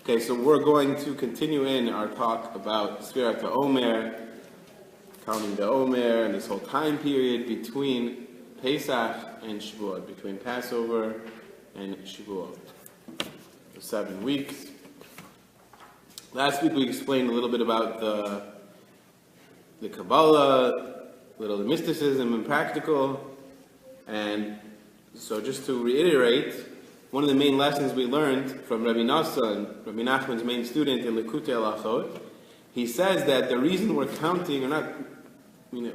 Okay, so we're going to continue in our talk about Sefirat Haomer, counting the Omer, and this whole time period between Pesach and Shavuot, between Passover and Shavuot. 7 weeks. Last week we explained a little bit about the Kabbalah, a little of the mysticism and practical, and so just to reiterate, one of the main lessons we learned from Rabbi Nassan, Rabbi Nachman's main student in Likutei Halachot, he says that the reason we're counting, or not,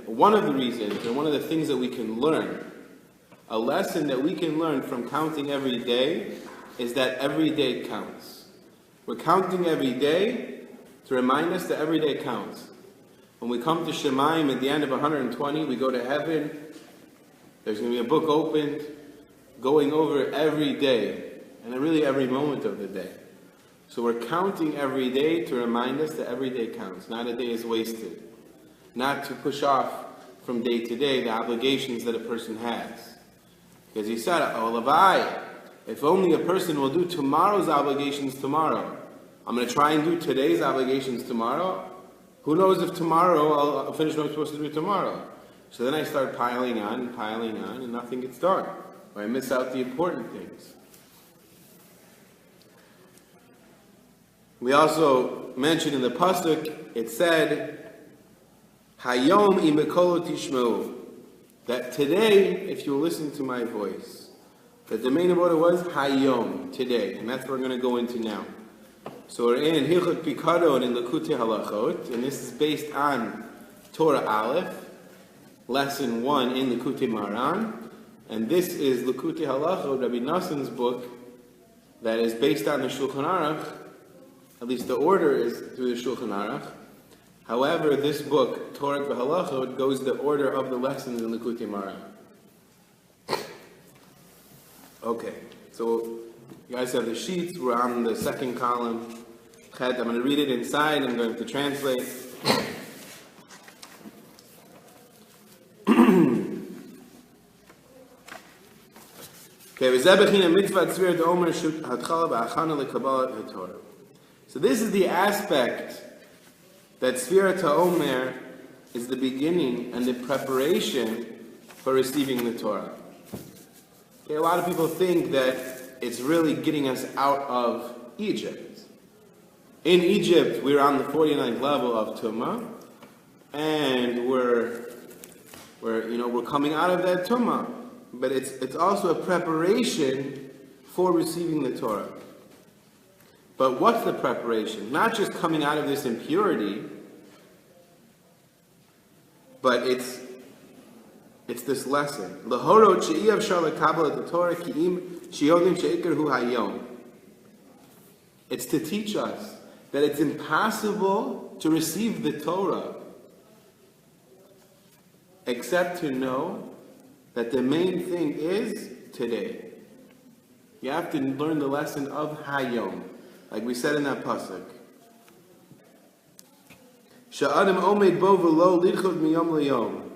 one of the reasons, or one of the things that we can learn, a lesson that we can learn from counting every day, is that every day counts. We're counting every day to remind us that every day counts. When we come to Shemaim at the end of 120, we go to heaven, there's going to be a book opened, going over every day, and really every moment of the day. So we're counting every day to remind us that every day counts. Not a day is wasted. Not to push off from day to day the obligations that a person has. Because he said, Olavai, if only a person will do tomorrow's obligations tomorrow. I'm going to try and do today's obligations tomorrow. Who knows if tomorrow I'll finish what I'm supposed to do tomorrow. So then I start piling on, and nothing gets done. Or I miss out the important things. We also mentioned in the pasuk, it said, Hayom imekolo tishmeu, that today, if you listen to my voice, that the main order was Hayom, today, and that's what we're going to go into now. So we're in Hilchot Pikadon in Likutei Halachot, and this is based on Torah Aleph, lesson 1 in Likutei Maran. And this is Likutei Halachot, Rabbi Nassan's book, that is based on the Shulchan Aruch. At least the order is through the Shulchan Aruch. However, this book, Torah Halachot, goes the order of the lessons in Likutei Maran. Okay, so you guys have the sheets. We're on the second column. I'm going to read it inside. I'm going to translate. So this is the aspect that Sefirat Haomer is the beginning and the preparation for receiving the Torah. Okay, a lot of people think that it's really getting us out of Egypt. In Egypt, we're on the 49th level of Tumah, and we're coming out of that Tumah. But it's also a preparation for receiving the Torah. But what's the preparation? Not just coming out of this impurity, but it's this lesson. It's to teach us that it's impossible to receive the Torah except to know that the main thing is today. You have to learn the lesson of Hayom, like we said in that pasuk. Sha'adam omed bo v'lo lidchot miyom liyom.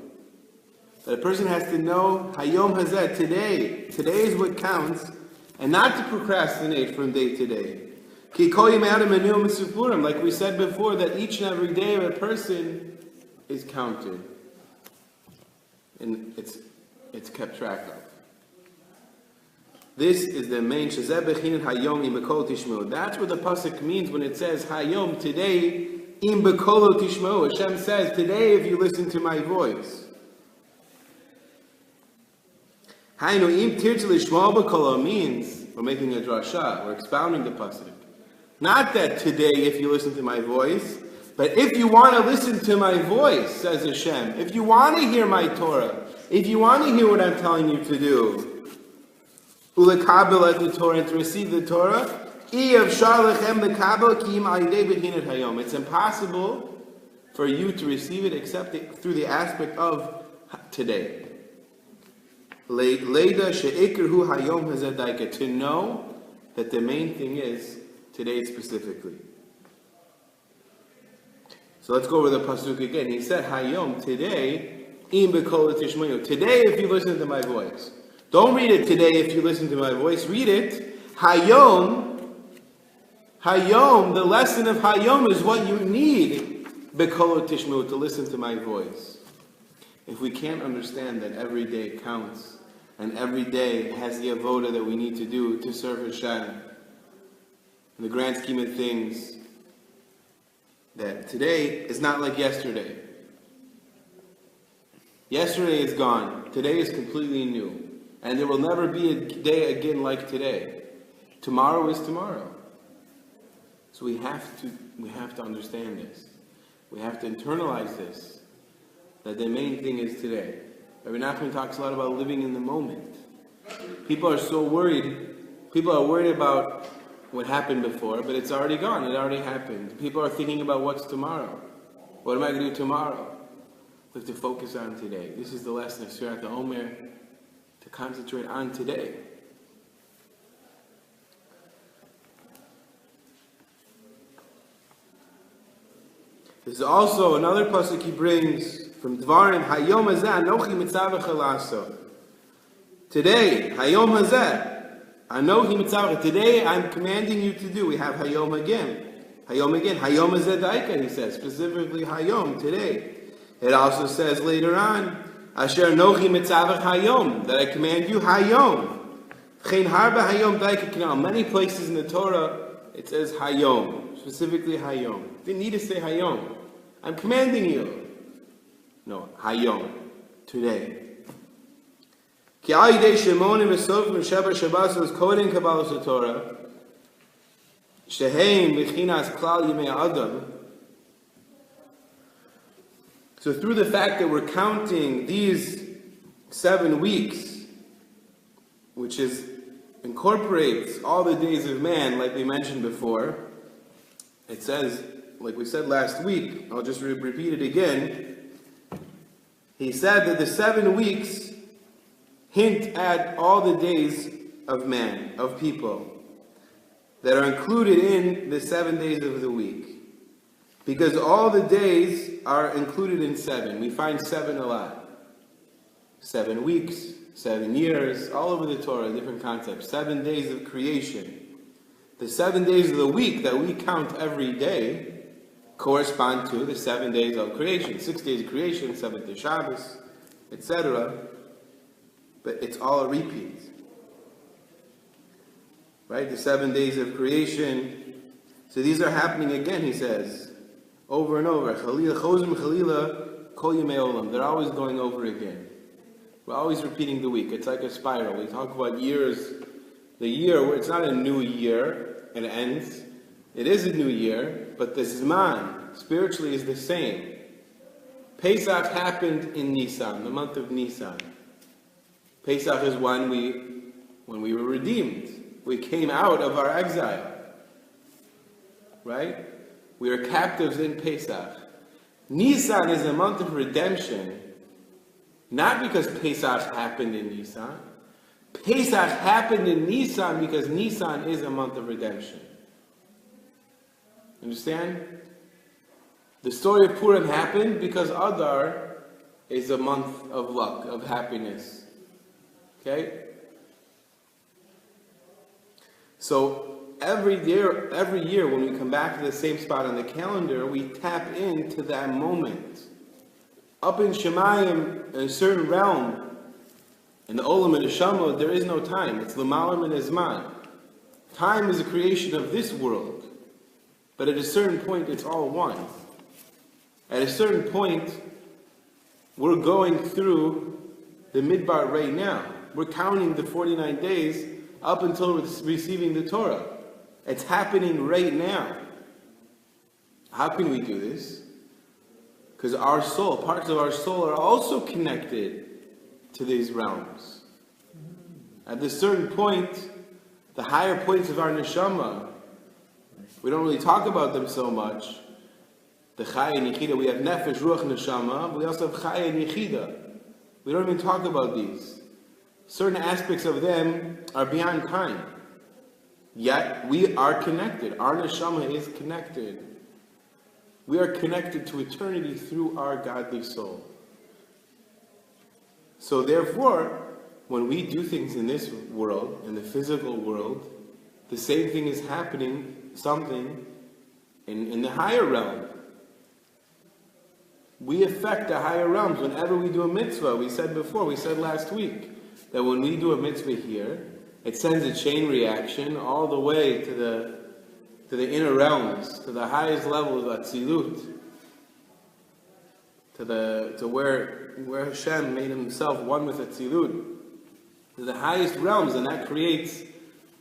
That a person has to know Hayom hazeh, today. Today is what counts, and not to procrastinate from day to day. Ki kol yimei adam anu mesupurim, like we said before, that each and every day of a person is counted, and it's kept track of. This is the main Shezeh Bechinat Hayom im Bekolo Tishmeu. That's what the pasuk means when it says Hayom, today im Bekolo Tishmeu. Hashem says, today if you listen to my voice. Hainu im tirtzu lishmo bekolo means we're making a drasha, we're expounding the pasuk. Not that today if you listen to my voice, but if you want to listen to my voice, says Hashem, if you want to hear my Torah, if you want to hear what I'm telling you to do, ulekabel at the Torah, and to receive the Torah, it's impossible for you to receive it except through the aspect of today. To know that the main thing is today specifically. So let's go over the pasuk again. He said, Hayom, today, today if you listen to my voice. Don't read it today if you listen to my voice. Read it, Hayom, Hayom, the lesson of Hayom is what you need, Bekolo Tishmu, to listen to my voice. If we can't understand that every day counts, and every day has the avoda that we need to do to serve Hashem, in the grand scheme of things, that today is not like yesterday. Yesterday is gone. Today is completely new. And there will never be a day again like today. Tomorrow is tomorrow. So we have to understand this. We have to internalize this. That the main thing is today. Rabbi Nachman talks a lot about living in the moment. People are so worried. People are worried about what happened before, but it's already gone. It already happened. People are thinking about what's tomorrow. What am I going to do tomorrow? We have to focus on today. This is the lesson of Sefirat Haomer, to concentrate on today. This is also another pasuk he brings from Dvarim, Hayom hazeh anochi mitzavach laso. Today, Hayom hazeh, anochi mitzavach. Today, I'm commanding you to do. We have Hayom again. Hayom again. Hayom hazeh daika, he says. Specifically, Hayom, today. It also says later on, Asher anochi mitzavach Hayom, that I command you Hayom. V'chein harba Hayom daika kinal. Many places in the Torah, it says Hayom. Specifically Hayom. Didn't need to say Hayom. I'm commanding you. No, Hayom. Today. Ki al yidei shemonim v'sofim sheba shabbos was kodem kabbalas Torah. Sheheim b'chinas klal yimei adam. So through the fact that we're counting these 7 weeks, which incorporates all the days of man, like we mentioned before, it says, like we said last week, I'll just repeat it again. He said that the 7 weeks hint at all the days of man, of people, that are included in the 7 days of the week. Because all the days are included in 7. We find 7 a lot. 7 weeks, 7 years, all over the Torah, different concepts. 7 days of creation. The 7 days of the week that we count every day correspond to the 7 days of creation. 6 days of creation, 7th day Shabbos, etc. But it's all a repeat. Right? The 7 days of creation. So these are happening again, he says. Over and over. Chalila, chozim, chalila, kol yemei olam. They're always going over again. We're always repeating the week. It's like a spiral. We talk about years. The year, it's not a new year, it ends. It is a new year, but the Zman, spiritually, is the same. Pesach happened in Nisan, the month of Nisan. Pesach is when we were redeemed. We came out of our exile. Right? We are captives in Pesach. Nisan is a month of redemption, not because Pesach happened in Nisan. Pesach happened in Nisan because Nisan is a month of redemption. Understand? The story of Purim happened because Adar is a month of luck, of happiness. Okay? So, every year when we come back to the same spot on the calendar, we tap into that moment. Up in Shemayim, in a certain realm, in the Olam and the Shama, there is no time. It's L'malam and Izman. Time is a creation of this world. But at a certain point, it's all one. At a certain point, we're going through the Midbar right now. We're counting the 49 days up until receiving the Torah. It's happening right now. How can we do this? Because our soul, parts of our soul are also connected to these realms. At a certain point, the higher points of our neshama, we don't really talk about them so much. The Chaya and Yechida, we have Nefesh, Ruach, Neshama, but we also have Chaya and Yechida. We don't even talk about these. Certain aspects of them are beyond time. Yet, we are connected. Our Neshama is connected. We are connected to eternity through our godly soul. So therefore, when we do things in this world, in the physical world, the same thing is happening something in the higher realm. We affect the higher realms whenever we do a mitzvah. We said last week, that when we do a mitzvah here, it sends a chain reaction all the way to the inner realms, to the highest level of Atzilut, to where Hashem made himself one with Atzilut, to the highest realms, and that creates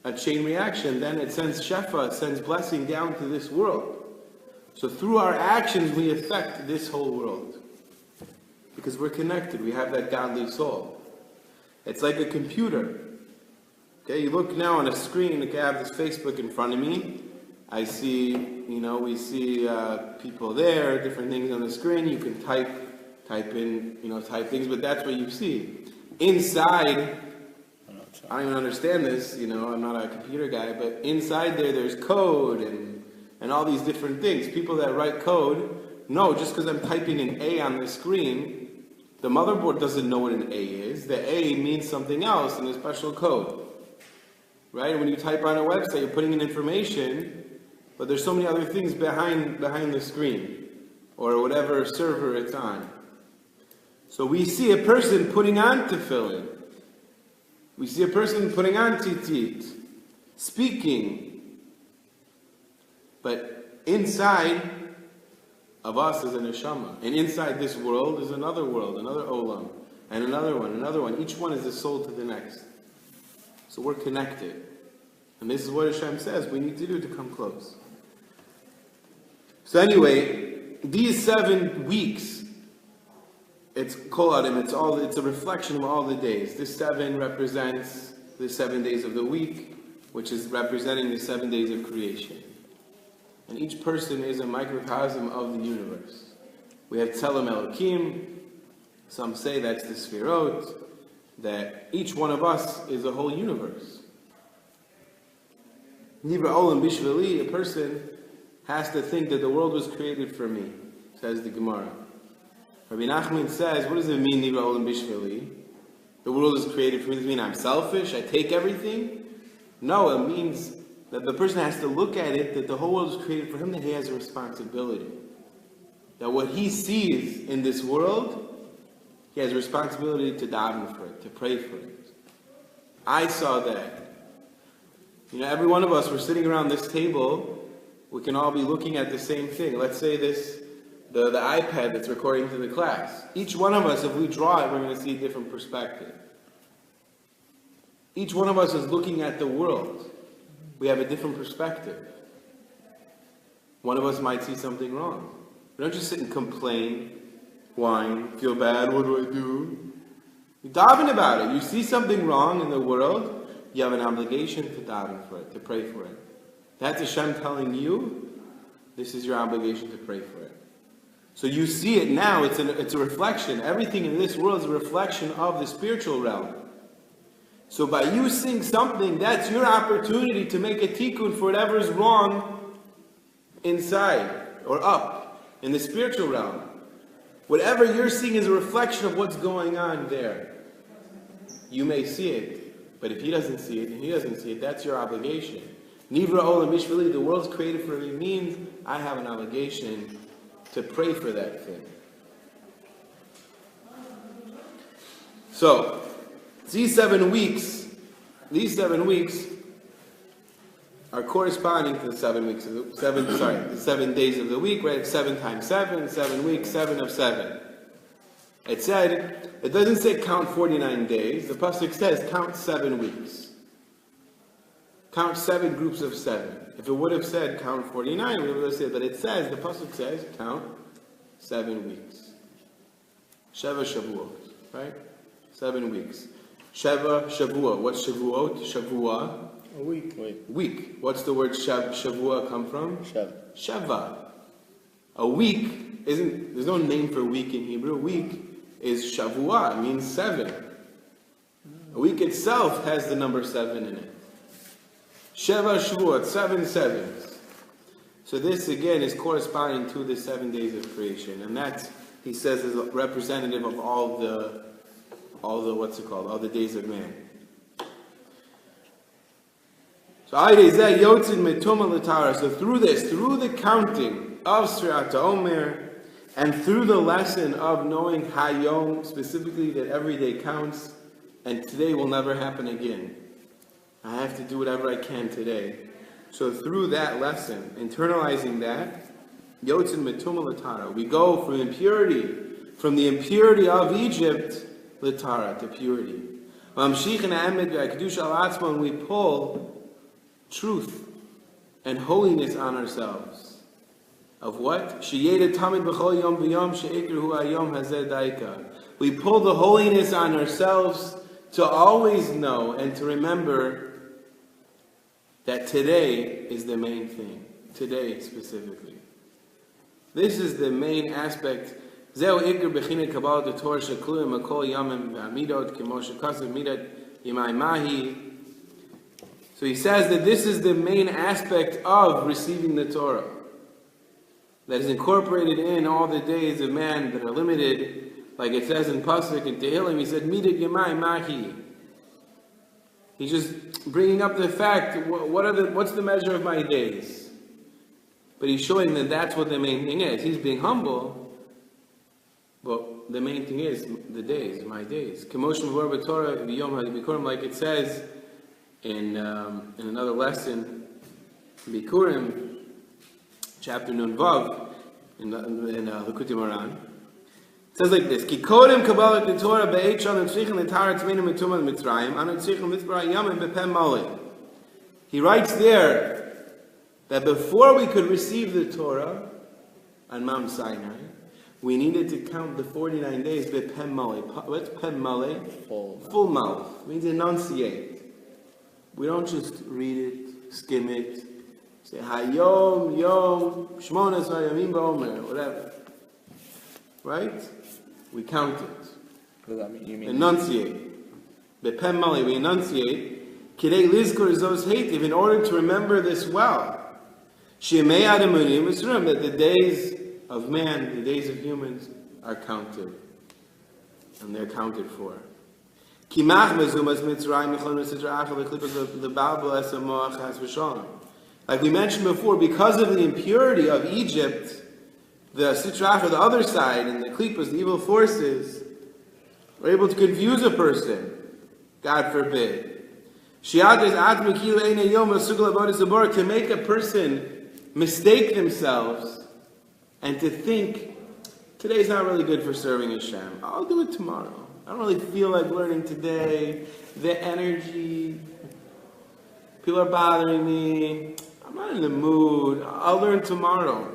a chain reaction. Then it sends Shefa, it sends blessing down to this world. So through our actions, we affect this whole world. Because we're connected, we have that godly soul. It's like a computer. Okay, you look now on a screen, okay, I have this Facebook in front of me. I see, we see people there, different things on the screen. You can type things, but that's what you see. Inside, I don't even understand this, I'm not a computer guy, but inside there's code and all these different things. People that write code, just because I'm typing an A on the screen, the motherboard doesn't know what an A is. The A means something else in a special code. Right? When you type on a website, you're putting in information, but there's so many other things behind the screen, or whatever server it's on. So we see a person putting on tefillin. We see a person putting on tzitzit, speaking. But inside of us is a neshama. And inside this world is another world, another olam, and another one. Each one is a soul to the next. So we're connected. And this is what Hashem says we need to do to come close. So anyway, these 7 weeks, it's Kol Adam, it's a reflection of all the days. This 7 represents the 7 days of the week, which is representing the 7 days of creation. And each person is a microcosm of the universe. We have Tzelem Elokim. Some say that's the Sefirot. That each one of us is a whole universe. Nivra Olam Bishvili, a person has to think that the world was created for me, says the Gemara. Rabbi Nachman says, what does it mean, Nivra Olam Bishvili? The world is created for me. Does it mean I'm selfish? I take everything? No, it means that the person has to look at it, that the whole world is created for him, that he has a responsibility. That what he sees in this world, he has a responsibility to daven for it, to pray for it. I saw that. Every one of us, we're sitting around this table, we can all be looking at the same thing. Let's say the iPad that's recording to the class. Each one of us, if we draw it, we're going to see a different perspective. Each one of us is looking at the world. We have a different perspective. One of us might see something wrong. We don't just sit and complain, whine, feel bad, what do I do? You daven about it. You see something wrong in the world, you have an obligation to daven for it, to pray for it. That's Hashem telling you, this is your obligation to pray for it. So you see it now, it's a reflection. Everything in this world is a reflection of the spiritual realm. So by you seeing something, that's your opportunity to make a tikkun for whatever is wrong inside or up in the spiritual realm. Whatever you're seeing is a reflection of what's going on there. You may see it, but if he doesn't see it and he doesn't see it, that's your obligation. Nivra Olam Mishvili, the world's created for me, means I have an obligation to pray for that thing. So, these 7 weeks are corresponding to the 7 weeks of the 7 days of the week, right? It's 7 times 7, 7 weeks, 7 of 7. It doesn't say count 49 days. The pasuk says count 7 weeks. Count 7 groups of 7. If it would have said count 49, we would have said, but it says, the pasuk says count 7 weeks. Sheva Shavuot, right? 7 weeks. Sheva Shavuot. What's Shavuot? Shavua. A week. Week. What's the word Shavua come from? Sheva. A week there's no name for week in Hebrew. Week is Shavua, it means 7. A week itself has the number 7 in it. Sheva Shavuot, 7 sevens. So this again is corresponding to the 7 days of creation, and that, he says, is representative of all the all the days of man. So So through this, through the counting of Sefirat Haomer, and through the lesson of knowing Hayom, specifically that every day counts, and today will never happen again. I have to do whatever I can today. So through that lesson, internalizing that, Yotzin Metuma L'Tara, we go from impurity, from the impurity of Egypt, L'Tara, to purity. And we pull truth and holiness on ourselves. Of what? We pull the holiness on ourselves to always know and to remember that today is the main thing. Today specifically. This is the main aspect. So he says that this is the main aspect of receiving the Torah. That is incorporated in all the days of man that are limited, like it says in Pasuk and Tehillim. He said, "Midat Yemai Mahi." He's just bringing up the fact, what's the measure of my days? But he's showing that that's what the main thing is. He's being humble, but the main thing is the days, my days. Like it says in another lesson, Bikurim, chapter Nun Vav, in Likutei Moharan. It says like this: Ki kodem kabbalat the Torah be'eit shalom tzrichen l'tara tzmeinu mituma mitzrayim anu tzrichen mitzvah yamim bepem mali. He writes there that before we could receive the Torah on Mount Sinai, we needed to count the 49 days bepem mali. What's pem mali? Full mouth. It means enunciate. We don't just read it, skim it, say Hayom, Yom, Shmonas Hayamim Ba'omer, whatever. Right? We count it. What does that mean? You mean enunciate. Bepem mali, we enunciate. Kidei lizkor zos heitiv, in order to remember this well. Shemei adamunim esrim, that the days of man, the days of humans, are counted. And they're counted for. Like we mentioned before, because of the impurity of Egypt, the Sitrach, the other side, and the Klippas, the evil forces, were able to confuse a person. God forbid. To make a person mistake themselves and to think, today's not really good for serving Hashem. I'll do it tomorrow. I don't really feel like learning today. The energy, people are bothering me. I'm not in the mood. I'll learn tomorrow.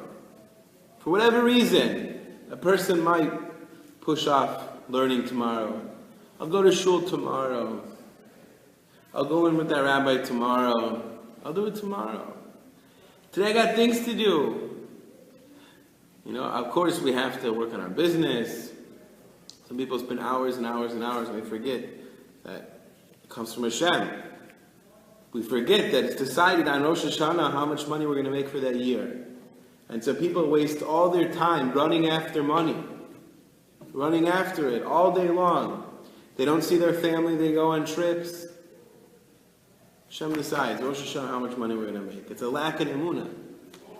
For whatever reason, a person might push off learning tomorrow. I'll go to shul tomorrow. I'll go in with that rabbi tomorrow. I'll do it tomorrow. Today I got things to do. Of course we have to work on our business. Some people spend hours and hours and hours and they forget that it comes from Hashem. We forget that it's decided on Rosh Hashanah how much money we're going to make for that year. And so people waste all their time running after money. Running after it all day long. They don't see their family, they go on trips. Hashem decides, Rosh Hashanah, how much money we're going to make. It's a lack of emunah.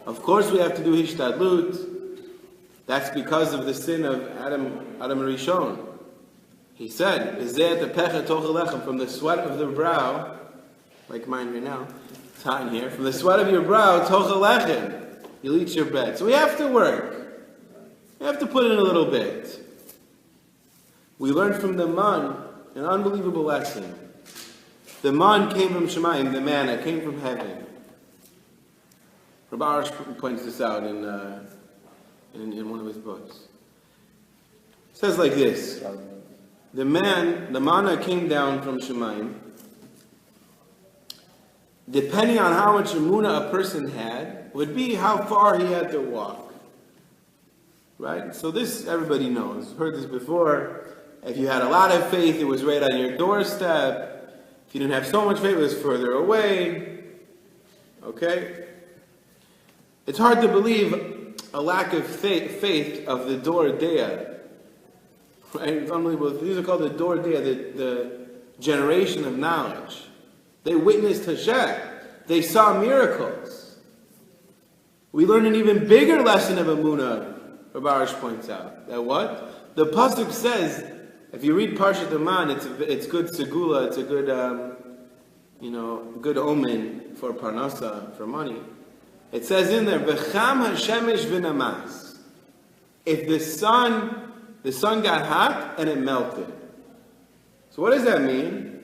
Of course we have to do hishtadlut. That's because of the sin of Adam Rishon. He said, from the sweat of the brow, like mine right now, it's hot in here, from the sweat of your brow, tochalechem, you'll eat your bread. So we have to work. We have to put in a little bit. We learned from the man an unbelievable lesson. The man came from Shemayim, the manna came from heaven. Rabbi Reuven points this out in one of his books. It says like this: the manna came down from Shemayim. Depending on how much emunah a person had, would be how far he had to walk. Right? So this everybody knows. Heard this before. If you had a lot of faith, it was right on your doorstep. If you didn't have so much faith, it was further away. Okay? It's hard to believe a lack of faith of the Dor Dea. Right? It's unbelievable. These are called the Dor Dea, the generation of knowledge. They witnessed Hashem. They saw miracles. We learn an even bigger lesson of Emunah, Rabbi Reuven points out. That what? The Pasuk says, if you read Parshat Eman, it's good segula, it's a good, good omen for parnasa, for money. It says in there, V'cham hashemesh v'namas. If the sun got hot and it melted. So what does that mean?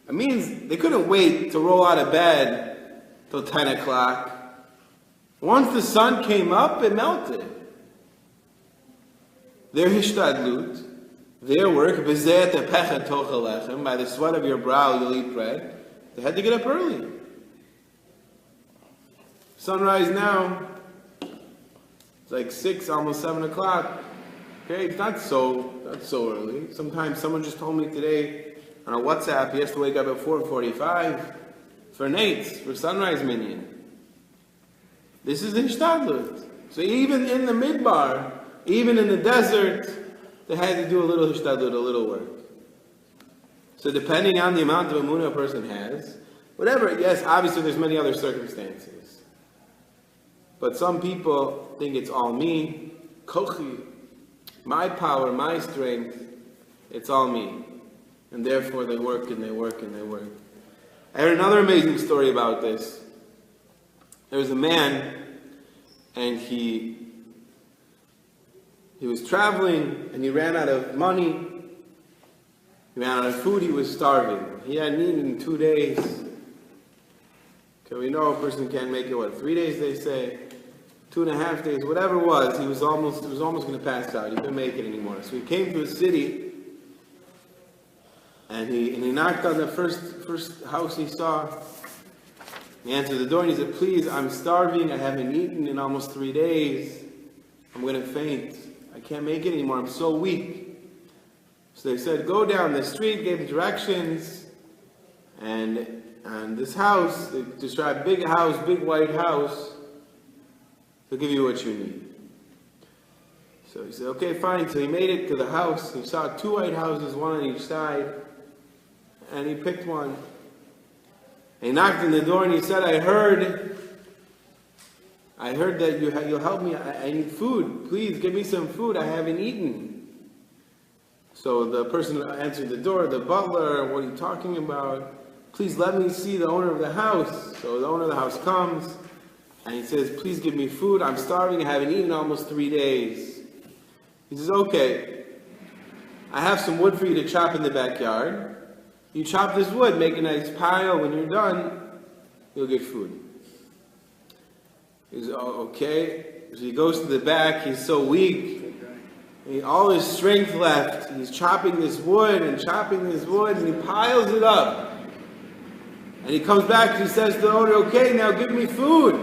It means they couldn't wait to roll out of bed till 10 o'clock. Once the sun came up, it melted. Their hishtadlut, their work, by the sweat of your brow you'll eat bread. They had to get up early. Sunrise now, it's like 6, almost 7 o'clock. Okay, it's not so early. Sometimes someone just told me today on a WhatsApp he has to wake up at 4:45 for Nate's, for sunrise minyan. This is the hishtadlut. So even in the midbar, even in the desert, they had to do a little hishtadlut, a little work. So depending on the amount of emunah a person has, whatever, yes, obviously there's many other circumstances. But some people think it's all me, kochi, my power, my strength, it's all me. And therefore they work and they work and they work. I heard another amazing story about this. There was a man, and he was traveling, and he ran out of money. He ran out of food. He was starving. He hadn't eaten in 2 days. Okay, we know a person can't make it, 3 days they say, 2.5 days, whatever it was. He was almost going to pass out. He couldn't make it anymore. So he came to a city, and he knocked on the first house he saw. He answered the door and he said, "Please, I'm starving. I haven't eaten in almost 3 days. I'm going to faint. I can't make it anymore. I'm so weak." So they said, "Go down the street," gave directions, and this house, they described big house, big white house, they'll give you what you need. So he said, "Okay, fine." So he made it to the house. He saw 2 white houses, one on each side, and he picked one. He knocked on the door and he said, I heard that you'll help me. I need food. Please give me some food. I haven't eaten." So the person answered the door, the butler, "What are you talking about? Please let me see the owner of the house." So the owner of the house comes and he says, "Please give me food. I'm starving. I haven't eaten in almost 3 days." He says, "Okay, I have some wood for you to chop in the backyard. You chop this wood, make a nice pile. When you're done, you'll get food." He says, "Oh, okay." So he goes to the back. He's so weak. All his strength left. He's chopping this wood, and he piles it up. And he comes back and he says to the owner, "Okay, now give me food."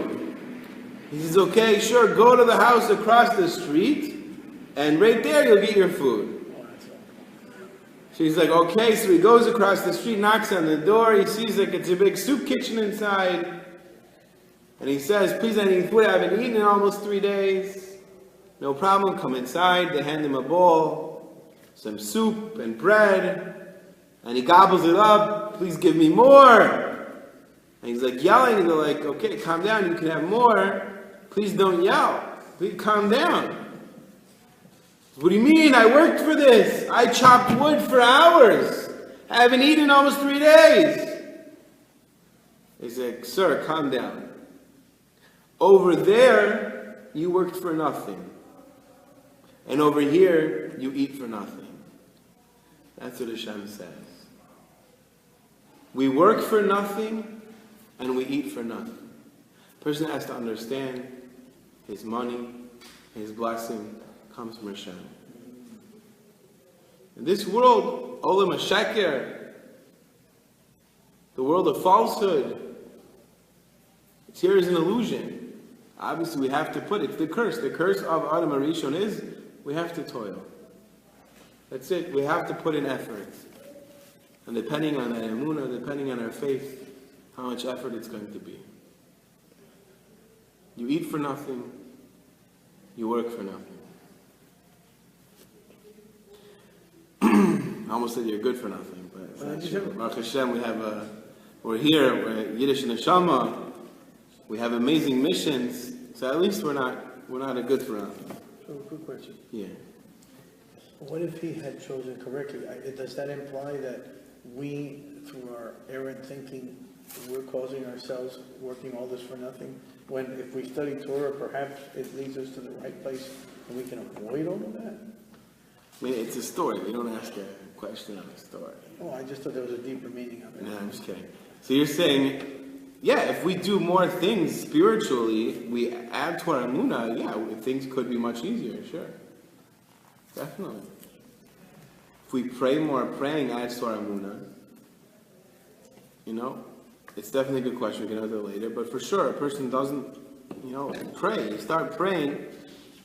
He says, "Okay, sure, go to the house across the street, and right there you'll get your food." So he's like, "Okay," so he goes across the street, knocks on the door, he sees like it's a big soup kitchen inside, and he says, "Please, I need food, I haven't eaten in almost 3 days." "No problem, come inside." They hand him a bowl, some soup and bread, and he gobbles it up. "Please give me more." And he's like yelling, and they're like, "Okay, calm down, you can have more. Please don't yell. Please calm down." "What do you mean? I worked for this. I chopped wood for hours. I haven't eaten in almost 3 days." He's like, "Sir, calm down. Over there, you worked for nothing. And over here, you eat for nothing." That's what Hashem says. We work for nothing, and we eat for nothing. The person has to understand his money, his blessing, comes from Hashem. In this world, Olam HaSheker, the world of falsehood, it's here as an illusion. Obviously, we have to put it. It's the curse. The curse of Adam HaRishon is we have to toil. That's it. We have to put in effort. And depending on our emunah, depending on our faith, how much effort it's going to be. You eat for nothing. You work for nothing. I almost said you're good for nothing, but Baruch Hashem, we're here, we're Yiddish Neshama, We have amazing missions, so at least we're not a good friend. So, good question. Yeah. What if he had chosen correctly? Does that imply that we, through our errant thinking, we're causing ourselves working all this for nothing? When if we study Torah, perhaps it leads us to the right place and we can avoid all of that? I mean, it's a story. We don't ask a question on a story. Oh, I just thought there was a deeper meaning of it. No, I'm just kidding. So you're saying, yeah, if we do more things spiritually, we add to our emunah, yeah, things could be much easier, sure. Definitely. If we pray more, praying adds to our emunah. You know, it's definitely a good question. We can answer later. But for sure, a person doesn't, pray. You start praying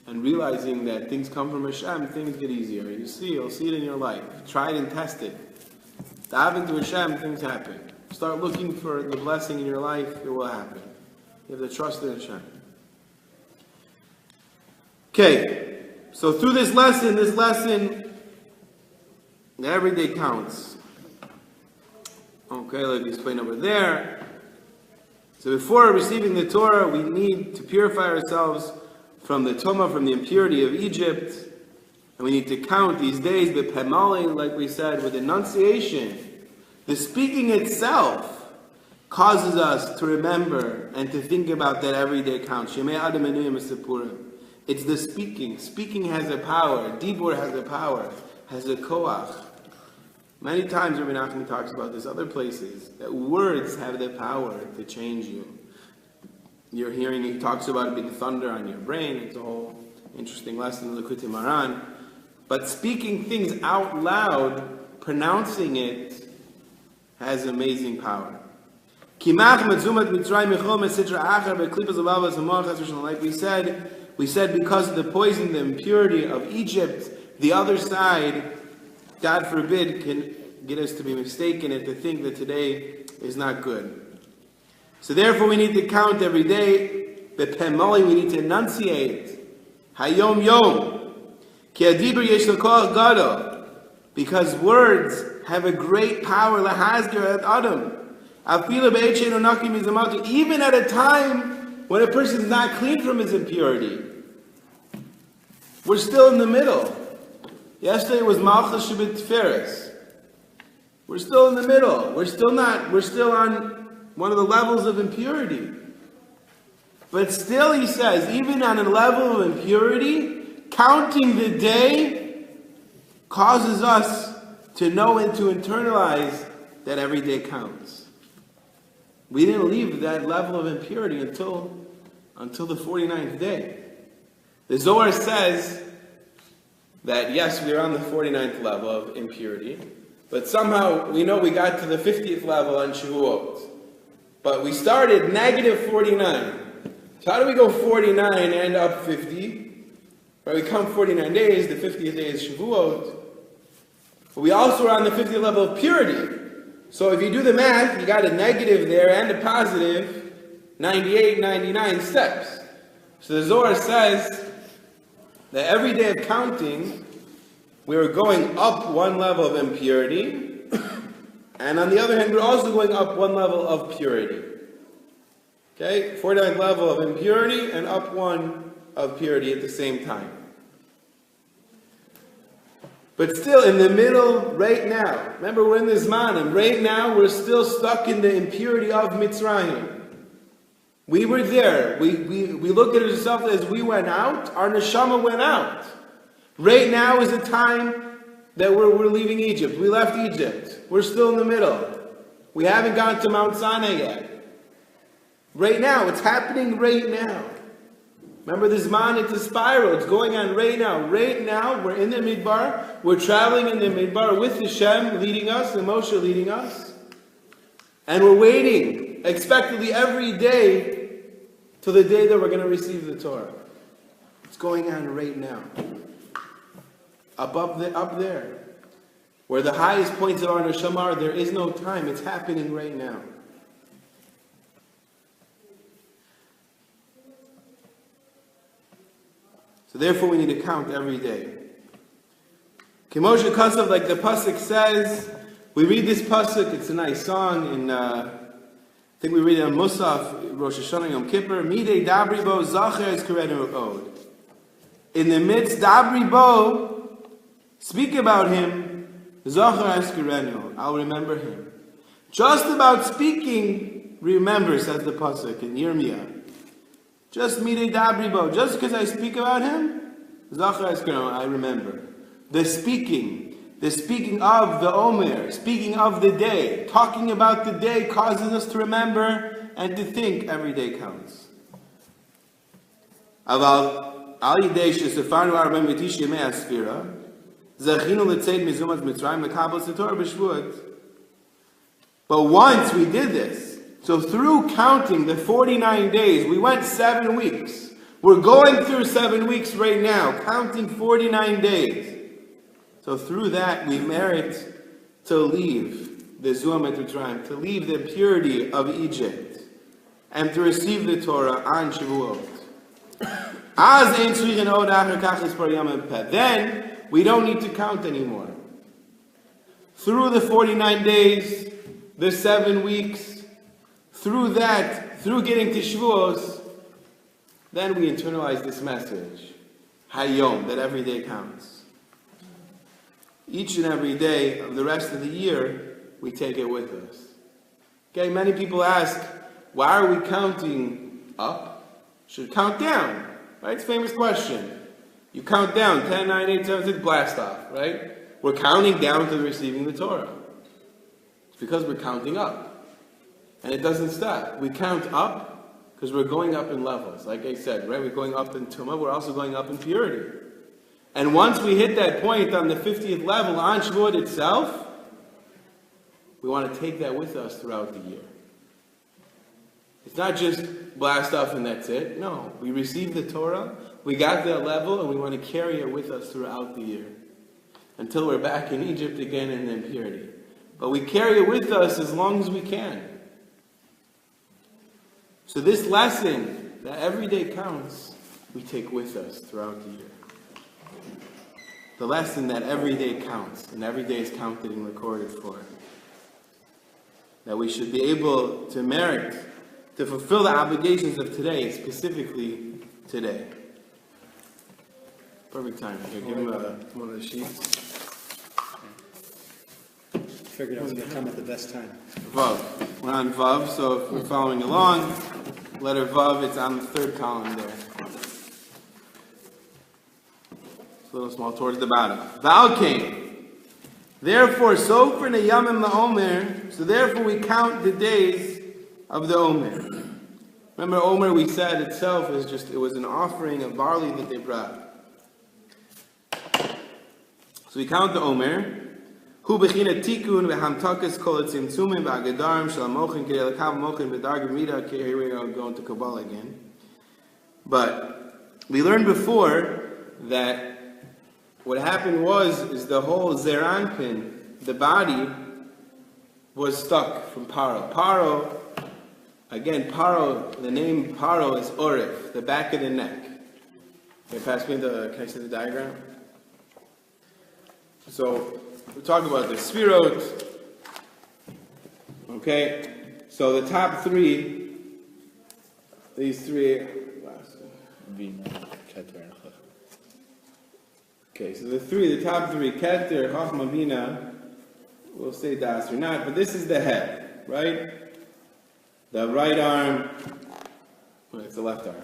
and realizing that things come from Hashem, things get easier. You'll see it in your life. Try it and test it. Daven to Hashem, things happen. Start looking for the blessing in your life, it will happen. You have to trust in Hashem. Okay, so through this lesson, that every day counts. Okay, let me explain over there. So before receiving the Torah, we need to purify ourselves from the Tumah, from the impurity of Egypt. And we need to count these days, but Pemali, like we said, with enunciation. The speaking itself causes us to remember and to think about that every day counts. It's the speaking. Speaking has a power. Dibur has a power, has a koach. Many times Rabbi Nachman talks about this, other places, that words have the power to change you. You're hearing, he talks about it being thunder on your brain. It's a whole interesting lesson in Likutei Moharan. But speaking things out loud, pronouncing it, has amazing power. Like we said because of the poison, the impurity of Egypt, the other side, God forbid, can get us to be mistaken and to think that today is not good. So therefore we need to count every day. Bepemoli, we need to enunciate. Hayom Yom. Ki adibur yesh lo koach gadol. Because words have a great power. Lahazger et adam. Afilu be'et she'eino naki mizamato. Even at a time when a person is not clean from his impurity. We're still in the middle. Yesterday was Malchus Shabbat Tiferes. We're still in the middle. We're still on one of the levels of impurity. But still, he says, even on a level of impurity, counting the day causes us to know and to internalize that every day counts. We didn't leave that level of impurity until the 49th day. The Zohar says that yes, we're on the 49th level of impurity, but somehow we know we got to the 50th level on Shavuot. But we started negative 49. So how do we go 49 and end up 50? Right, we come 49 days, the 50th day is Shavuot. But we also are on the 50th level of purity. So if you do the math, you got a negative there and a positive, 98, 99 steps. So the Zohar says that every day of counting, we are going up one level of impurity, and on the other hand, we're also going up one level of purity. Okay? 49th level of impurity and up one of purity at the same time. But still, in the middle, right now, remember we're in this Zmanim, right now we're still stuck in the impurity of Mitzrayim. We were there. We look at ourselves as we went out, our neshama went out. Right now is the time that we're leaving Egypt. We left Egypt. We're still in the middle. We haven't gone to Mount Sinai yet. Right now, it's happening right now. Remember this man, it's a spiral. It's going on right now. Right now, we're in the Midbar. We're traveling in the Midbar with Hashem leading us and Moshe leading us. And we're waiting expectantly every day till the day that we're going to receive the Torah. It's going on right now. Up there. Where the highest points of our neshama are, there is no time. It's happening right now. So therefore we need to count every day. Kemoshe Kasav, like the pasuk says, we read this pasuk, it's a nice song in think we read it on Musaf, Rosh Hashanah, Yom Kippur, Midei Dabri Bo, Zacher Es Kerenu Od. In the midst, Dabri Bo, speak about him, Zacher Es Kerenu, I'll remember him. Just about speaking, remember, says the Pasuk in Yirmiyah. Just Midei Dabri Bo, just because I speak about him, Zacher Es Kerenu, I remember. The speaking of the Omer, speaking of the day, talking about the day causes us to remember and to think every day counts. But once we did this, so through counting the 49 days, we went 7 weeks. We're going through 7 weeks right now, counting 49 days. So through that, we merit to leave the Zuam Mitzrayim, to leave the purity of Egypt, and to receive the Torah on Shavuot. Then, we don't need to count anymore. Through the 49 days, the 7 weeks, through that, through getting to Shavuos, then we internalize this message, Hayom, that every day counts. Each and every day of the rest of the year, we take it with us. Okay, many people ask, why are we counting up? Should count down, right? It's a famous question. You count down, 10, 9, 8, 7, 6, blast off, right? We're counting down to receiving the Torah. It's because we're counting up. And it doesn't stop. We count up because we're going up in levels. Like I said, right? We're going up in Tumah, we're also going up in purity. And once we hit that point on the 50th level on Shavuot itself, we want to take that with us throughout the year. It's not just blast off and that's it. No, we received the Torah, we got that level, and we want to carry it with us throughout the year until we're back in Egypt again in impurity. But we carry it with us as long as we can. So this lesson, that every day counts, we take with us throughout the year. The lesson that every day counts, and every day is counted and recorded for. That we should be able to merit, to fulfill the obligations of today, specifically today. Perfect time. Here, give him one of the sheets. Figured I was going to come at the best time. Vav. We're on Vav, so if we're following along, letter Vav, it's on the third column there. A little small towards the bottom. Val came. Therefore, so for the Yamim LaOmer, so therefore we count the days of the Omer. Remember, Omer, we said itself is just, it was an offering of barley that they brought. So we count the Omer. Hu bechina tikun v'hamtakas kol etzimtzumim v'agadarim shel mochin k'dei lekav mochin v'darg v'mida. Here we are going to Kabbalah again. But we learned before that what happened is the whole Zeranpin, the body, was stuck from Paro. Paro, again, Paro, the name Paro is Orif, the back of the neck. Can I see the diagram? So, we're talking about the Sefirot. Okay, so the top three, these three, okay, so the top three, Keter, Chachma, Bina, we'll say Das or not, but this is the head, right? The right arm, well, it's the left arm,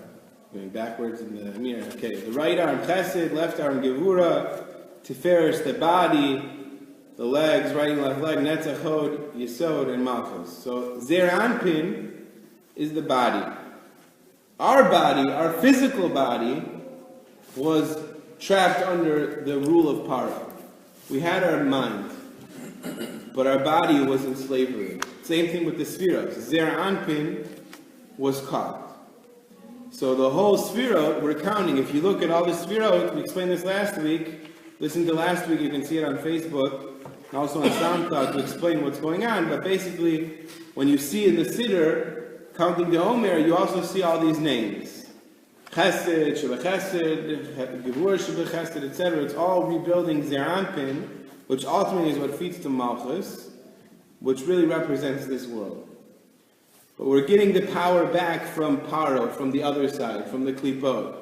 going backwards in the mirror. Okay, the right arm, Chesed, left arm, Gevura, Tiferes, the body, the legs, right and left leg, Netzach, Hod, Yesod, and Malchus. So, Zer Anpin is the body. Our body, our physical body, was trapped under the rule of Paro. We had our mind, but our body was in slavery. Same thing with the Sefirot. Zer Anpin was caught. So the whole Sefirot, we're counting. If you look at all the Sefirot, we explained this last week. Listen to last week, you can see it on Facebook, and also on SoundCloud to explain what's going on. But basically, when you see in the Siddur, counting the Omer, you also see all these names. Chesed, Shebechesed, Gevur Shebechesed, etc. It's all rebuilding Zer Anpin, which ultimately is what feeds to Malchus, which really represents this world. But we're getting the power back from Paro, from the other side, from the Klipot.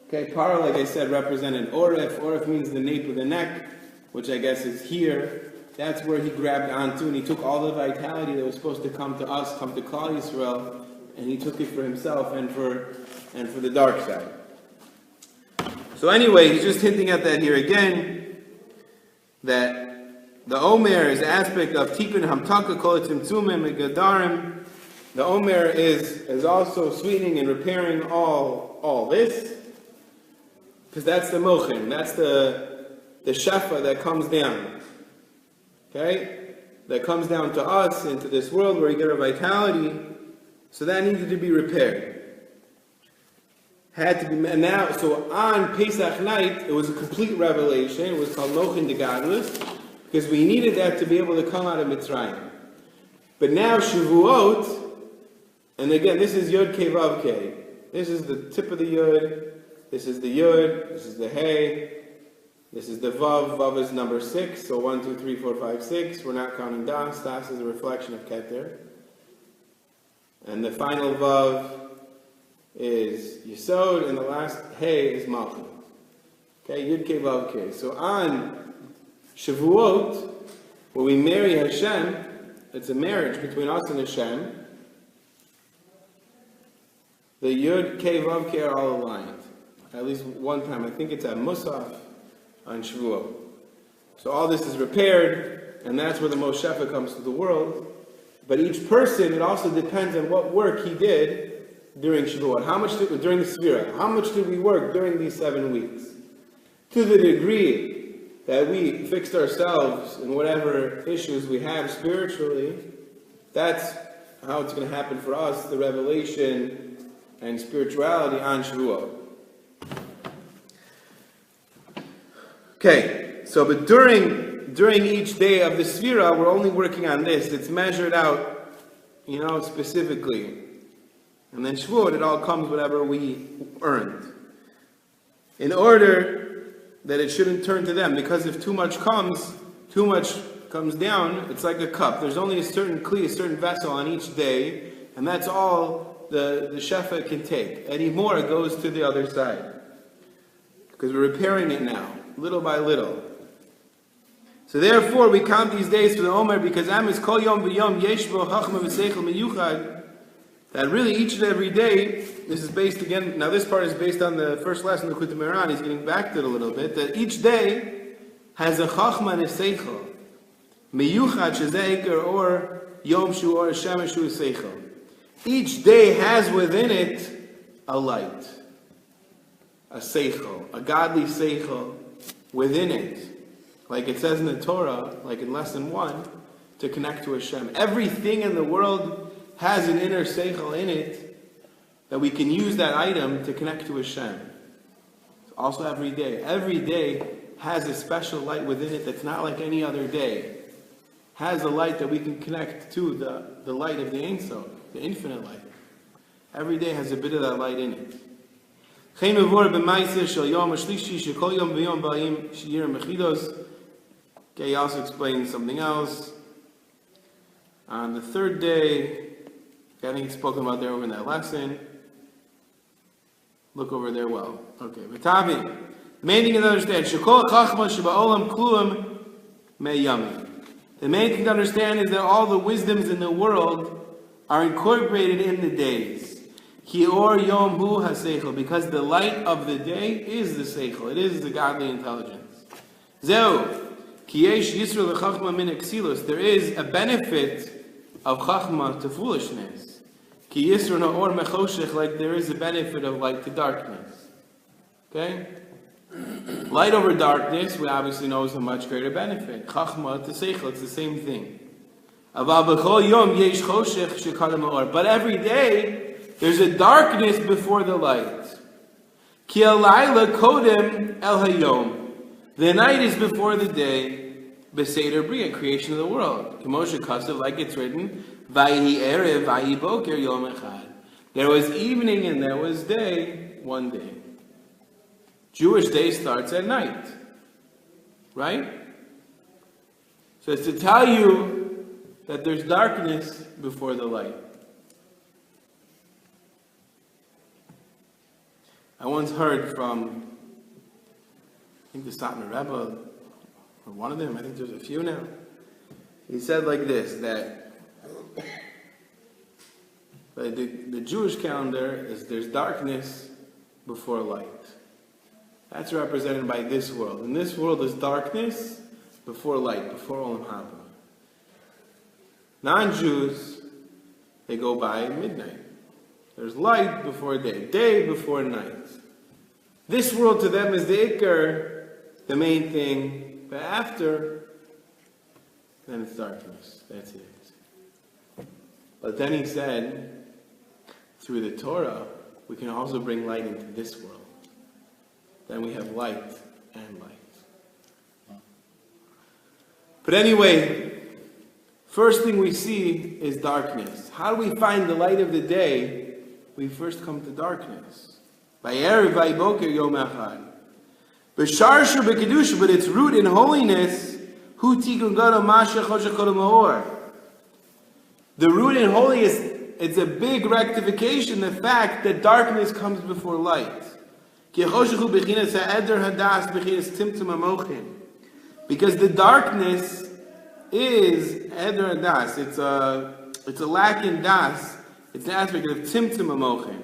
Okay, Paro, like I said, represented Oref. Oref means the nape of the neck, which I guess is here. That's where he grabbed onto, and he took all the vitality that was supposed to come to us, come to Klal Yisrael, and he took it for himself and for the dark side. So anyway, he's just hinting at that here again, that the Omer is the aspect of Tikkun Hamtaka Kol Tzimtzumim Megadarim. The Omer is also sweetening and repairing all this, because that's the Mochin, that's the Shefa that comes down. Okay? That comes down to us, into this world where we get our vitality. So that needed to be repaired. Had to be, and now, so on Pesach night, it was a complete revelation. It was called Mochin de Gadlus, because we needed that to be able to come out of Mitzrayim. But now Shavuot, and again, this is Yud Kei Vav Kei. This is the tip of the Yud. This is the Yud. This is the Hey. This is the Vav. Vav is number 6. So 1, 2, 3, 4, 5, 6. We're not counting Das. Das is a reflection of Keter. And the final Vav is Yesod, and the last Hey is Malchut. Okay, Yud Kei Vav Kei. So on Shavuot, when we marry Hashem, it's a marriage between us and Hashem. The Yud Kei Vav Kei are all aligned. At least one time, I think it's at Musaf on Shavuot. So all this is repaired, and that's where the Moshe Shefa comes to the world. But each person, it also depends on what work he did during Shavuot. During the Sefirat, how much did we work during these 7 weeks? To the degree that we fixed ourselves in whatever issues we have spiritually, that's how it's going to happen for us, the revelation and spirituality on Shavuot. Okay, so but during each day of the Sefira, we're only working on this. It's measured out, specifically. And then Shavuot, it all comes whatever we earned. In order that it shouldn't turn to them, because if too much comes down, it's like a cup. There's only a certain kli, a certain vessel on each day, and that's all the Shefa can take. Any more, it goes to the other side. Because we're repairing it now, little by little. So therefore, we count these days for the Omer, because Am is kol yom v'yom yeshbo chachma v'seichel miyuchad, that really each and every day, this is based again, now this part is based on the first lesson of the Likutei Moharan, he's getting back to it a little bit, that each day has a chachma and a seichel. Miyuchad shezeiker or yom shu or shemesh shu seichel. Each day has within it a light, a seichel, a godly seichel within it. Like it says in the Torah, like in lesson 1, to connect to Hashem. Everything in the world has an inner seichel in it that we can use that item to connect to Hashem. Also every day has a special light within it that's not like any other day. Has a light that we can connect to the light of the Ein Sof, the infinite light. Every day has a bit of that light in it. Okay, he also explains something else. On the third day, I think he's spoken about there over in that lesson. Look over there well. Okay, V'tavi. The main thing to understand, Shekol chachma sheba'olam kluim me'yami. The main thing to understand is that all the wisdoms in the world are incorporated in the days. Ki or yom hu ha-seichel, because the light of the day is the seichel. It is the godly intelligence. Zeu. There is a benefit of chachma to foolishness. Like there is a benefit of light to darkness. Okay? Light over darkness, we obviously know is a much greater benefit. Chachma to seichel, it's the same thing. But every day, there's a darkness before the light. Ki alayla kodem el hayom. The night is before the day, Beseder Bria, creation of the world. Kemoshe Kasav, like it's written, Vayihi Erev, Vayihi Boker, Yom Echad. There was evening and there was day, one day. Jewish day starts at night. Right? So it's to tell you that there's darkness before the light. I once heard from, I think the Satmar Rebbe, or one of them, I think there's a few now. He said like this, that the Jewish calendar is there's darkness before light. That's represented by this world. And this world is darkness before light, before Olam Haba. Non-Jews, they go by midnight. There's light before day, day before night. This world to them is the Iker, the main thing, but after, then it's darkness. That's it. But then he said, through the Torah, we can also bring light into this world. Then we have light and light. But anyway, first thing we see is darkness. How do we find the light of the day? We first come to darkness. By Erev, by Boker, Yom Echad. B'sharshu b'kedusha, but its root in holiness. Hu tikun gadol mashech choshech kodem ha'or. The root in holiness, it's a big rectification. The fact that darkness comes before light. Because the darkness is eder hadas. It's a lack in das. It's an aspect of tzimtzum hamochin.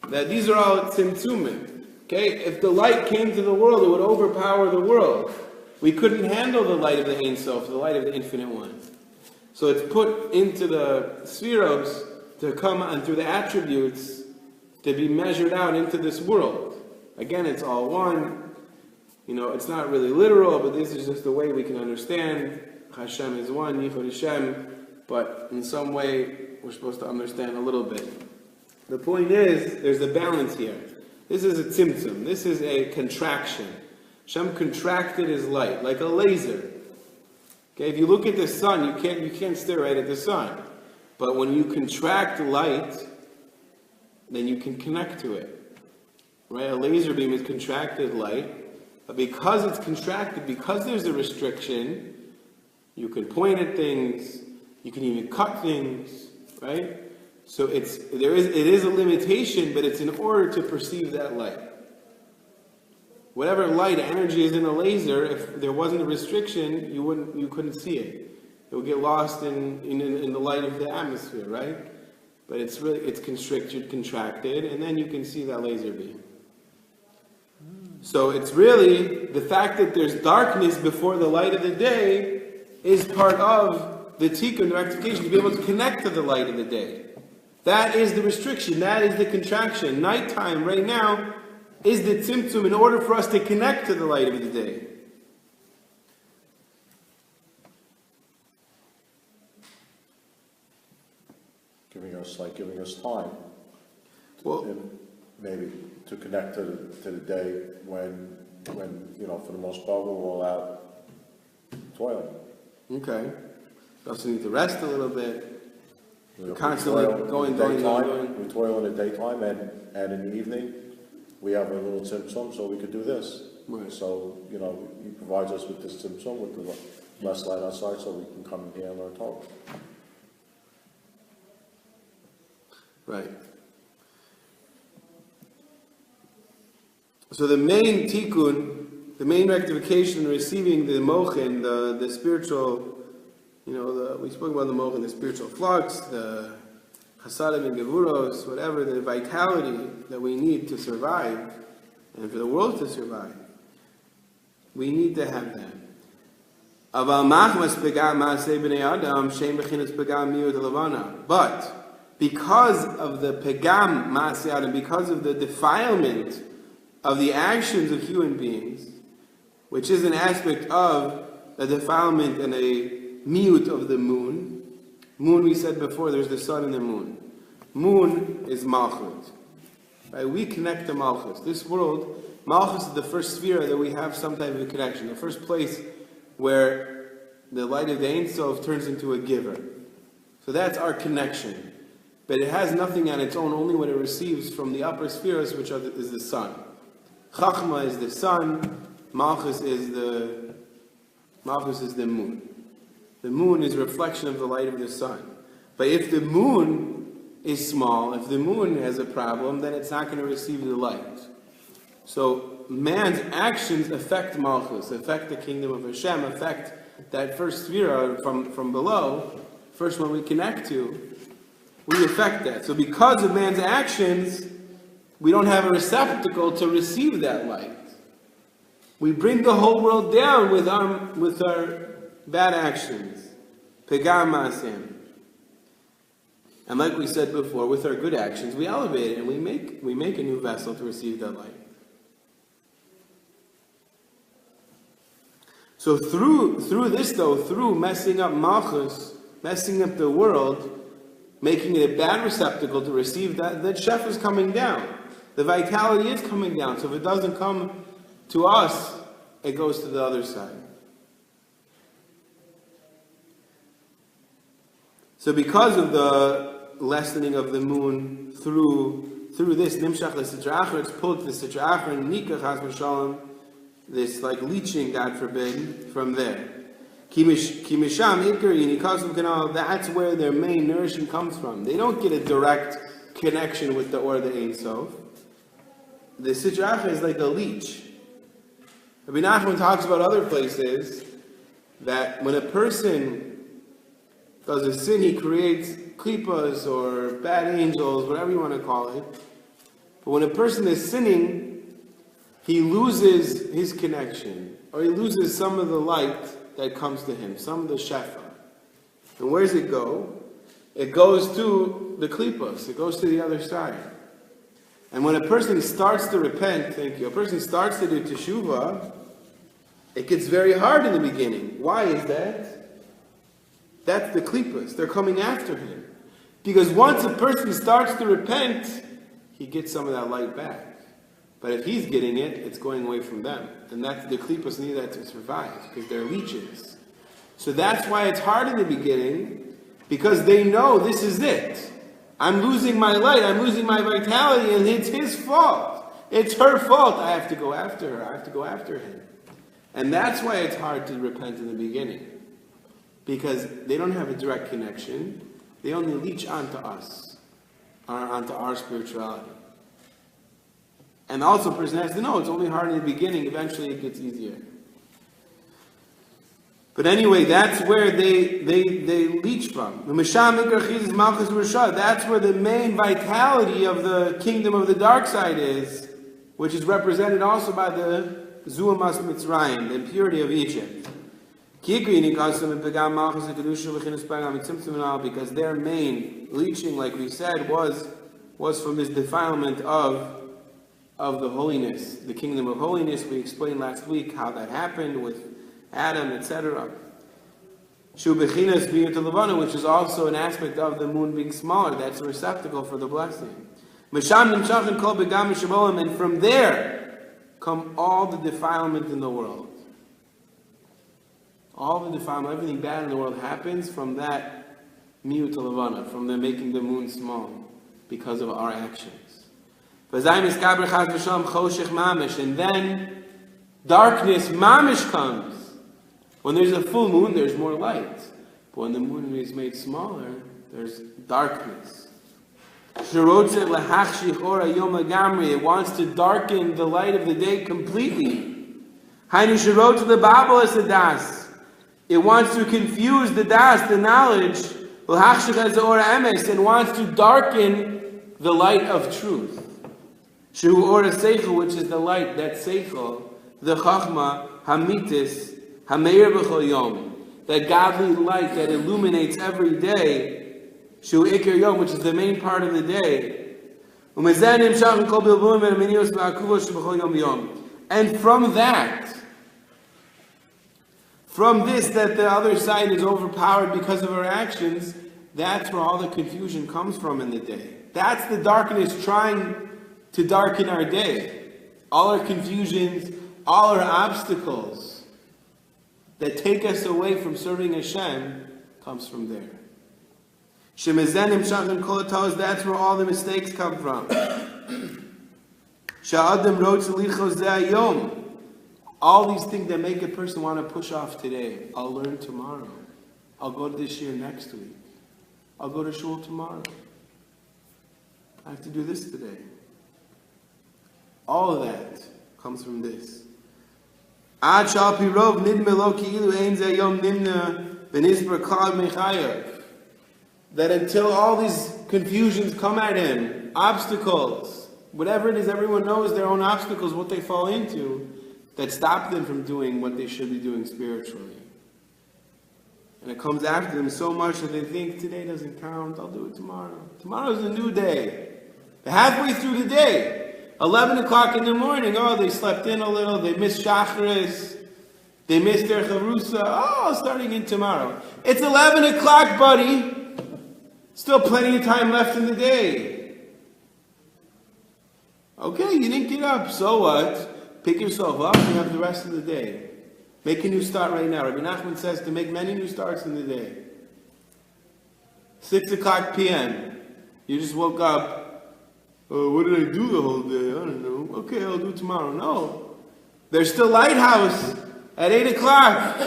That these are all tzimtzumim. Okay, if the light came to the world, it would overpower the world. We couldn't handle the light of the Ein Sof, the light of the Infinite One. So it's put into the spheros to come on through the attributes to be measured out into this world. Again, it's all one. You know, it's not really literal, but this is just the way we can understand. Hashem is one, Yichud Hashem, but in some way we're supposed to understand a little bit. The point is, there's a balance here. This is a tzimtzum. This is a contraction. Hashem contracted his light, like a laser. Okay, if you look at the sun, you can't stare right at the sun. But when you contract light, then you can connect to it. Right? A laser beam is contracted light, but because it's contracted, because there's a restriction, you can point at things, you can even cut things, right? So it is a limitation, but it's in order to perceive that light. Whatever light energy is in a laser, if there wasn't a restriction, you couldn't see it. It would get lost in the light of the atmosphere, right? But it's constricted, contracted, and then you can see that laser beam. So it's really the fact that there's darkness before the light of the day is part of the tikkun, the rectification, to be able to connect to the light of the day. That is the restriction. That is the contraction. Nighttime right now is the tzimtzum in order for us to connect to the light of the day. Giving us time. Well, maybe to connect to the day when for the most part we're all out toiling. okay. You also need to rest a little bit. We Constantly going. We toil in the daytime, and in the evening we have a little tzimtzum, so we could do this. Right. So he provides us with this tzimtzum with the less light outside, so we can come in here and learn Torah. Right. So the main tikkun, the main rectification in receiving the mochin, the spiritual, we spoke about the mochin, the spiritual flux, the chasadim and gevuros, whatever, the vitality that we need to survive, and for the world to survive. We need to have that. But because of the pegam ma'aseh and because of the defilement of the actions of human beings, which is an aspect of a defilement and a miut of the moon. Moon, we said before, there's the sun and the moon. Moon is Malchut. Right? We connect to Malchus. This world, Malchus is the first sphere that we have some type of a connection. The first place where the light of the Ein Sof turns into a giver. So that's our connection. But it has nothing on its own, only when it receives from the upper spheres, which is the sun. Chachma is the sun, Malchus is the moon. The moon is a reflection of the light of the sun. But if the moon is small, if the moon has a problem, then it's not going to receive the light. So man's actions affect Malchus, affect the kingdom of Hashem, affect that first Sefirat from below, first one we connect to, we affect that. So because of man's actions, we don't have a receptacle to receive that light. We bring the whole world down with our bad actions. Pegam ma'asim. And like we said before, with our good actions, we elevate it and we make a new vessel to receive that light. So through this though, through messing up Malchus, messing up the world, making it a bad receptacle to receive that chef is coming down. The vitality is coming down. So if it doesn't come to us, it goes to the other side. So because of the lessening of the moon through this nimshach the Sefirat Haomer, it's pulled to the Sefirat Haomer and nikach has v'shalom, this like leeching, God forbid, from there. Kimisham ikar yinikasum kanal. That's where their main nourishing comes from. They don't get a direct connection with the Or the Ein Sof. The Sefirat Haomer is like a leech. Rabbi Nachman talks about other places that when a person does a sin, he creates klippas or bad angels, whatever you want to call it. But when a person is sinning, he loses his connection, or he loses some of the light that comes to him, some of the shefa. And where does it go? It goes to the klippas. It goes to the other side. And when a person starts to repent, a person starts to do teshuvah, it gets very hard in the beginning. Why is that? That's the klippas. They're coming after him. Because once a person starts to repent, he gets some of that light back. But if he's getting it, it's going away from them. And that's the klippas need that to survive, because they're leeches. So that's why it's hard in the beginning, because they know this is it. I'm losing my light, I'm losing my vitality, and it's his fault. It's her fault. I have to go after her. I have to go after him. And that's why it's hard to repent in the beginning. Because they don't have a direct connection. They only leech onto us, or onto our spirituality. And also, a person has to know it's only hard in the beginning. Eventually, it gets easier. But anyway, that's where they leech from. That's where the main vitality of the kingdom of the dark side is, which is represented also by the Zuamas Mitzrayim, the impurity of Egypt. Because their main leeching, like we said, was from this defilement of the holiness, the kingdom of holiness. We explained last week how that happened with Adam, etc. Which is also an aspect of the moon being smaller. That's a receptacle for the blessing. And from there come all the defilement in the world. All the defilement, everything bad in the world happens from that miut levana, from them making the moon small because of our actions. And then darkness, mamish, comes. When there's a full moon, there's more light. But when the moon is made smaller, there's darkness. It wants to darken the light of the day completely. It wants to confuse the das, the knowledge, and wants to darken the light of truth. Which is the light, that seichel, the chachma, hamitis, hameir b'chol yom, that godly light that illuminates every day, shu ikir yom, which is the main part of the day. And from this, that the other side is overpowered because of our actions, that's where all the confusion comes from in the day. That's the darkness trying to darken our day. All our confusions, all our obstacles that take us away from serving Hashem comes from there. That's where all the mistakes come from. All these things that make a person want to push off today, I'll learn tomorrow. I'll go to this year next week. I'll go to shul tomorrow. I have to do this today. All of that comes from this. Ad shal pi rov nidme lo ki'ilu ein ze yom nimna v'nisber klal mechayev. That until all these confusions come at him, obstacles, whatever it is, everyone knows their own obstacles, what they fall into, that stop them from doing what they should be doing spiritually. And it comes after them so much that they think, today doesn't count, I'll do it tomorrow. Tomorrow's a new day. They're halfway through the day. 11 o'clock in the morning, oh, they slept in a little, they missed Shacharis, they missed their Charusa, oh, starting in tomorrow. It's 11 o'clock, buddy. Still plenty of time left in the day. Okay, you didn't get up, so what? Pick yourself up and have the rest of the day. Make a new start right now. Rabbi Nachman says to make many new starts in the day. 6 o'clock p.m. You just woke up. Oh, what did I do the whole day? I don't know. Okay, I'll do it tomorrow. No. There's still Lighthouse at 8 o'clock.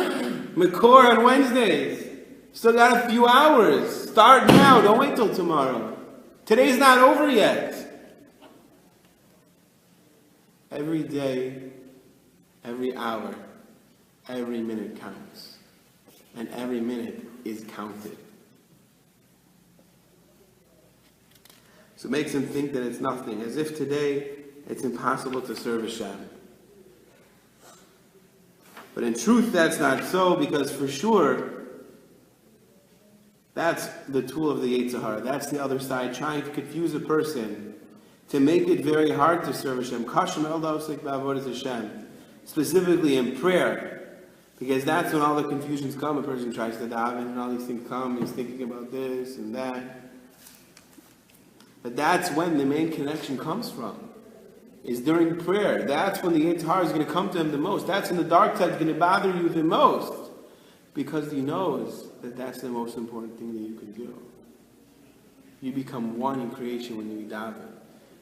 Makor on Wednesdays. Still got a few hours. Start now. Don't wait till tomorrow. Today's not over yet. Every day, every hour, every minute counts. And every minute is counted. So it makes him think that it's nothing, as if today it's impossible to serve Hashem. But in truth, that's not so, because for sure, that's the tool of the Yetzer Hara. That's the other side, trying to confuse a person, to make it very hard to serve Hashem. Kashem el da'osek ba'avodas Hashem, specifically in prayer, because that's when all the confusions come. A person tries to daven, and all these things come, he's thinking about this and that. But that's when the main connection comes from, is during prayer. That's when the Yetzer Hara is going to come to him the most. That's when the dark side is going to bother you the most, because he knows that that's the most important thing that you can do. You become one in creation when you daven.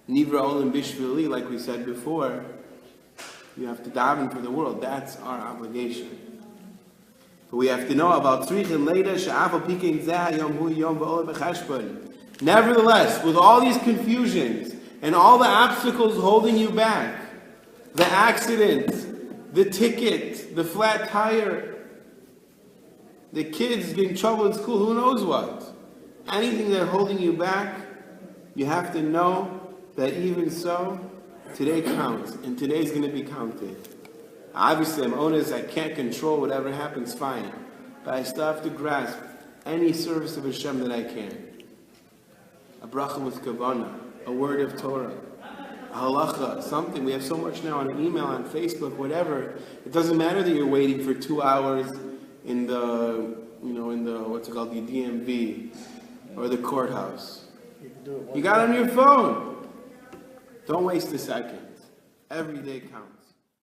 Nivra olam bishvili, like we said before, you have to daven for the world. That's our obligation. But we have to know about tzrichin leida she'afal pikein zeh yom hu yom v'oleh b'cheshbon. Nevertheless, with all these confusions and all the obstacles holding you back, the accident, the ticket, the flat tire, the kids getting in trouble in school, who knows what, anything that's holding you back, you have to know that even so, today counts, and today's going to be counted. Obviously, I'm honest, I can't control whatever happens, fine, but I still have to grasp any service of Hashem that I can. A bracha with kavanah, a word of Torah, a halacha, something. We have so much now on email, on Facebook, whatever. It doesn't matter that you're waiting for 2 hours in the, what's it called, the DMV or the courthouse. You got it on your phone. Don't waste a second. Every day counts.